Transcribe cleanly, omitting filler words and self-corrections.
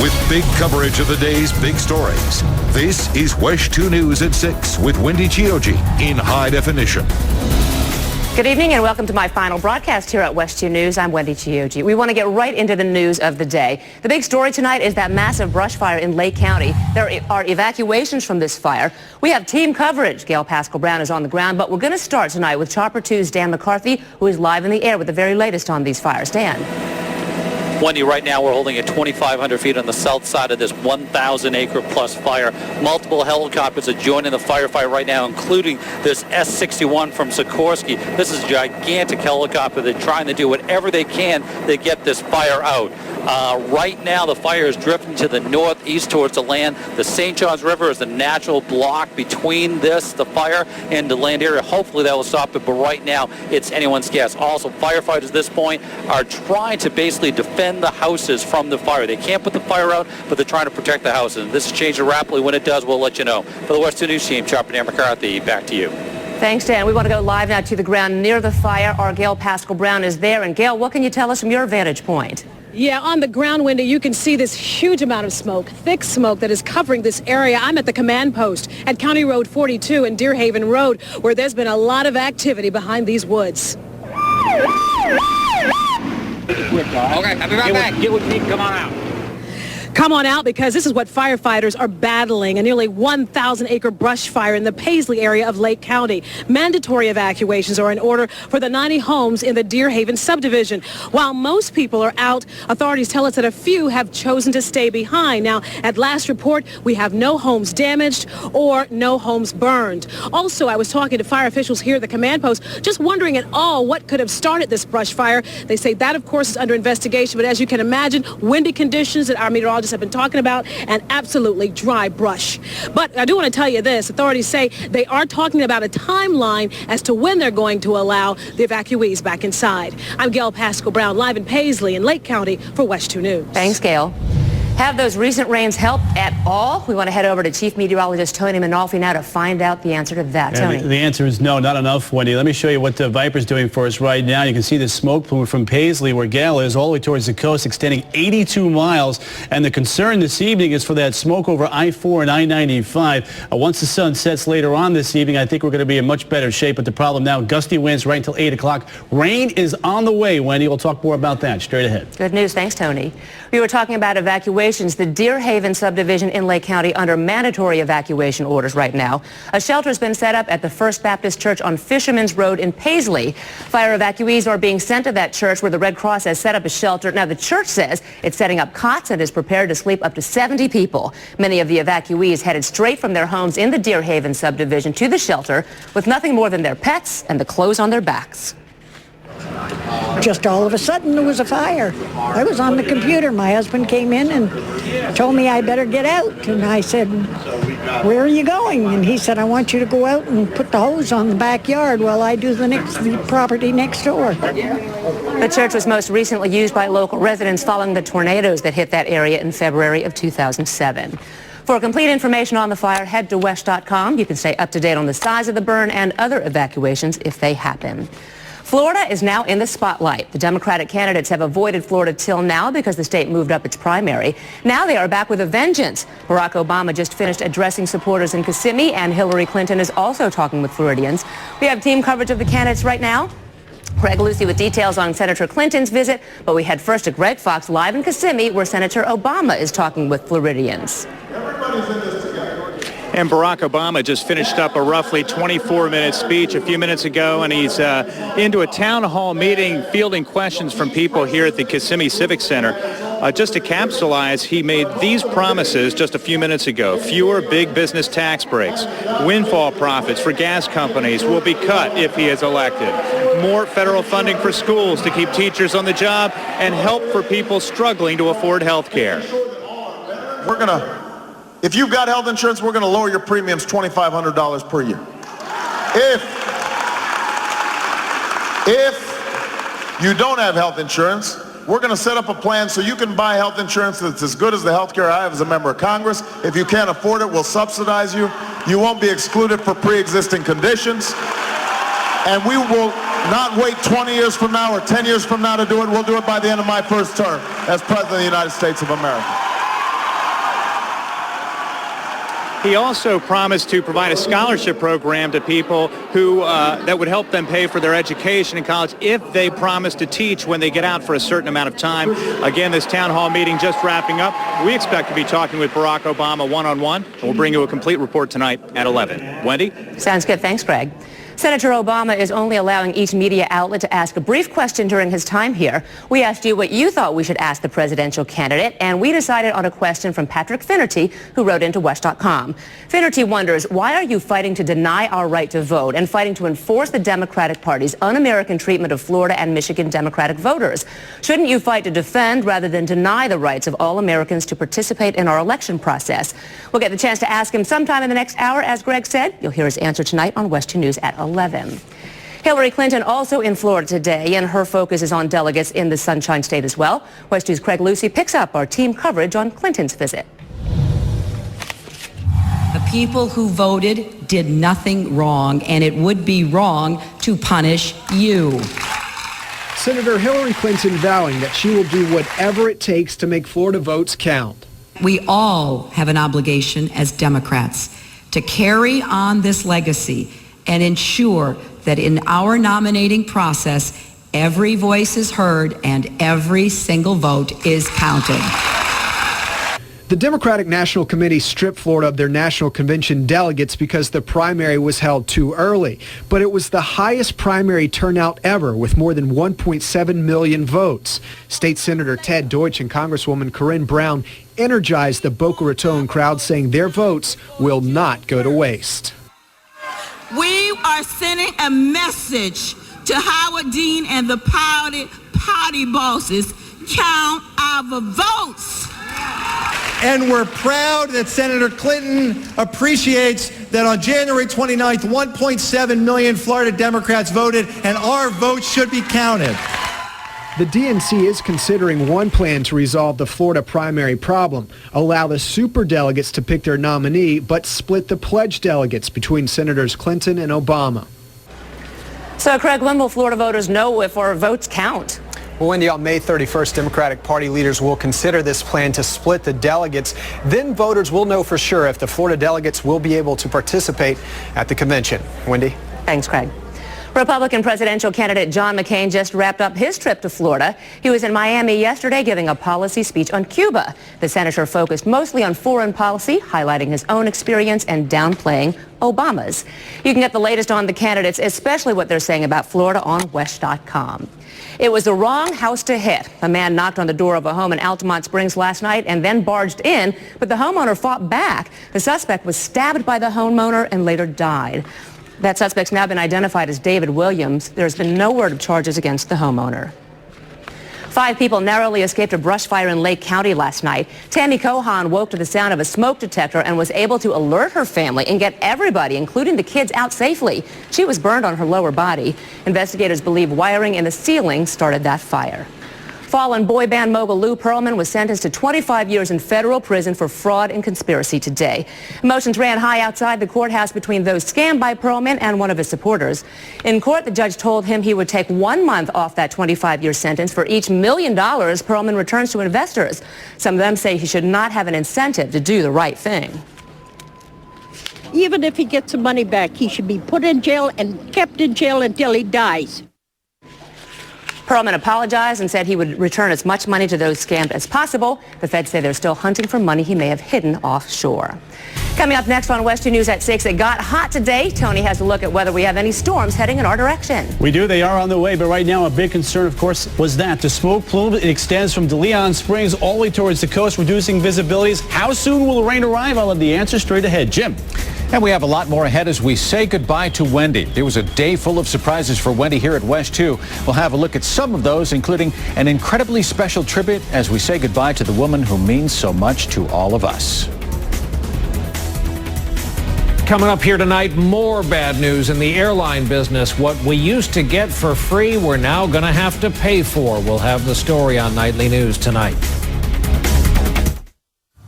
with big coverage of the day's big stories. This is WESH 2 News at 6 with Wendy in high definition. Good evening and welcome to my final broadcast here at WESH 2 News. I'm Wendy. We want to get right into the news of the day. The big story tonight is that massive brush fire in Lake County. There are evacuations from this fire. We have team coverage. Gail Pascal-Brown is on the ground, but we're going to start tonight with Chopper 2's Dan McCarthy, who is live in the air with the very latest on these fires. Dan. Wendy, right now we're holding at 2,500 feet on the south side of this 1,000-acre plus fire. Multiple helicopters are joining the firefight right now, including this S-61 from Sikorsky. This is a gigantic helicopter. They're trying to do whatever they can to get this fire out. Right now, the fire is drifting to the northeast towards the land. The St. Johns River is the natural block between the fire, and the land area. Hopefully that will stop it, but right now it's anyone's guess. Also, firefighters at this point are trying to basically defend the houses from the fire. They can't put the fire out, but they're trying to protect the houses. This is changing rapidly. When it does, we'll let you know. For the WESH 2 News team, Chopper Dan McCarthy, back to you. Thanks, Dan. We want to go live now to the ground near the fire. Our Gail Pascal-Brown is there. And Gail, what can you tell us from your vantage point? Yeah, on the ground, Wendy, you can see this huge amount of smoke, thick smoke that is covering this area. I'm at the command post at County Road 42 and Deerhaven Road, where there's been a lot of activity behind these woods. Okay, I'll be right back. Get with me, come on out. Come on out, because this is what firefighters are battling, a nearly 1,000-acre brush fire in the Paisley area of Lake County. Mandatory evacuations are in order for the 90 homes in the Deerhaven subdivision. While most people are out, authorities tell us that a few have chosen to stay behind. Now, at last report, we have no homes damaged or no homes burned. Also, I was talking to fire officials here at the command post, just wondering at all what could have started this brush fire. They say that, of course, is under investigation, but as you can imagine, windy conditions that our meteorologists have been talking about, and absolutely dry brush. But I do want to tell you this. Authorities say they are talking about a timeline as to when they're going to allow the evacuees back inside. I'm Gail Pascal-Brown, live in Paisley in Lake County for WESH 2 News. Thanks, Gail. Have those recent rains helped at all? We want to head over to Chief Meteorologist Tony Manolfi now to find out the answer to that. Tony. The answer is no, not enough, Wendy. Let me show you what the Viper's doing for us right now. You can see the smoke plume from Paisley, where Gail is, all the way towards the coast, extending 82 miles. And the concern this evening is for that smoke over I-4 and I-95. Once the sun sets later on this evening, I think we're going to be in much better shape. But the problem now, gusty winds right until 8 o'clock. Rain is on the way, Wendy. We'll talk more about that straight ahead. Good news. Thanks, Tony. We were talking about evacuations. The Deerhaven subdivision in Lake County under mandatory evacuation orders right now. A shelter has been set up at the First Baptist Church on Fisherman's Road in Paisley. Fire evacuees are being sent to that church where the Red Cross has set up a shelter. Now, the church says it's setting up cots and is prepared to sleep up to 70 people. Many of the evacuees headed straight from their homes in the Deerhaven subdivision to the shelter with nothing more than their pets and the clothes on their backs. Just all of a sudden there was a fire. I was on the computer. My husband came in and told me I better get out. And I said, where are you going? And he said, I want you to go out and put the hose on the backyard while I do the property next door. The church was most recently used by local residents following the tornadoes that hit that area in February of 2007. For complete information on the fire, head to WESH.com. You can stay up to date on the size of the burn and other evacuations if they happen. Florida is now in the spotlight. The Democratic candidates have avoided Florida till now because the state moved up its primary. Now they are back with a vengeance. Barack Obama just finished addressing supporters in Kissimmee, and Hillary Clinton is also talking with Floridians. We have team coverage of the candidates right now. Greg Lucy with details on Senator Clinton's visit, but we head first to Greg Fox live in Kissimmee, where Senator Obama is talking with Floridians. Everybody's in this together. And Barack Obama just finished up a roughly 24-minute speech a few minutes ago, and he's into a town hall meeting, fielding questions from people here at the Kissimmee Civic Center. Just to capsulize, he made these promises just a few minutes ago. Fewer big business tax breaks. Windfall profits for gas companies will be cut if he is elected. More federal funding for schools to keep teachers on the job, and help for people struggling to afford health care. If you've got health insurance, we're going to lower your premiums $2,500 per year. If you don't have health insurance, we're going to set up a plan so you can buy health insurance that's as good as the health care I have as a member of Congress. If you can't afford it, we'll subsidize you. You won't be excluded for pre-existing conditions. And we will not wait 20 years from now or 10 years from now to do it. We'll do it by the end of my first term as President of the United States of America. He also promised to provide a scholarship program to people who that would help them pay for their education in college if they promise to teach when they get out for a certain amount of time. Again, this town hall meeting just wrapping up. We expect to be talking with Barack Obama one-on-one, and we'll bring you a complete report tonight at 11. Wendy? Sounds good. Thanks, Greg. Senator Obama is only allowing each media outlet to ask a brief question during his time here. We asked you what you thought we should ask the presidential candidate, and we decided on a question from Patrick Finnerty, who wrote into WESH.com. Finnerty wonders, why are you fighting to deny our right to vote and fighting to enforce the Democratic Party's un-American treatment of Florida and Michigan Democratic voters? Shouldn't you fight to defend rather than deny the rights of all Americans to participate in our election process? We'll get the chance to ask him sometime in the next hour, as Greg said. You'll hear his answer tonight on WESH 2 News at 11. Hillary Clinton also in Florida today, and her focus is on delegates in the Sunshine State as well. WESH 2's Craig Lucy picks up our team coverage on Clinton's visit. The people who voted did nothing wrong, and it would be wrong to punish you. Senator Hillary Clinton vowing that she will do whatever it takes to make Florida votes count. We all have an obligation as Democrats to carry on this legacy and ensure that in our nominating process, every voice is heard and every single vote is counted. The Democratic National Committee stripped Florida of their national convention delegates because the primary was held too early. But it was the highest primary turnout ever, with more than 1.7 million votes. State Senator Ted Deutsch and Congresswoman Corinne Brown energized the Boca Raton crowd, saying their votes will not go to waste. We are sending a message to Howard Dean and the party bosses. Count our votes. And we're proud that Senator Clinton appreciates that on January 29th, 1.7 million Florida Democrats voted, and our votes should be counted. The DNC is considering one plan to resolve the Florida primary problem, allow the superdelegates to pick their nominee, but split the pledged delegates between Senators Clinton and Obama. So, Craig, when will Florida voters know if our votes count? Well, Wendy, on May 31st, Democratic Party leaders will consider this plan to split the delegates. Then voters will know for sure if the Florida delegates will be able to participate at the convention. Wendy? Thanks, Craig. Republican presidential candidate John McCain just wrapped up his trip to Florida. He was in Miami yesterday giving a policy speech on Cuba. The senator focused mostly on foreign policy, highlighting his own experience and downplaying Obama's. You can get the latest on the candidates, especially what they're saying about Florida, on WESH.com. It was the wrong house to hit. A man knocked on the door of a home in Altamont Springs last night and then barged in, but the homeowner fought back. The suspect was stabbed by the homeowner and later died. That suspect's now been identified as David Williams. There's been no word of charges against the homeowner. 5 people narrowly escaped a brush fire in Lake County last night. Tammy Cohan woke to the sound of a smoke detector and was able to alert her family and get everybody, including the kids, out safely. She was burned on her lower body. Investigators believe wiring in the ceiling started that fire. Fallen boy band mogul Lou Pearlman was sentenced to 25 years in federal prison for fraud and conspiracy today. Emotions ran high outside the courthouse between those scammed by Pearlman and one of his supporters. In court, the judge told him he would take 1 month off that 25-year sentence for each $1 million Pearlman returns to investors. Some of them say he should not have an incentive to do the right thing. Even if he gets the money back, he should be put in jail and kept in jail until he dies. Pearlman apologized and said he would return as much money to those scammed as possible. The feds say they're still hunting for money he may have hidden offshore. Coming up next on WESH 2 News at 6, it got hot today. Tony has a look at whether we have any storms heading in our direction. We do. They are on the way. But right now, a big concern, of course, was that the smoke plume, it extends from DeLeon Springs all the way towards the coast, reducing visibilities. How soon will the rain arrive? I'll have the answer straight ahead. Jim. And we have a lot more ahead as we say goodbye to Wendy. It was a day full of surprises for Wendy here at WESH 2. We'll have a look at some of those, including an incredibly special tribute as we say goodbye to the woman who means so much to all of us. Coming up here tonight, more bad news in the airline business. What we used to get for free, we're now going to have to pay for. We'll have the story on Nightly News tonight.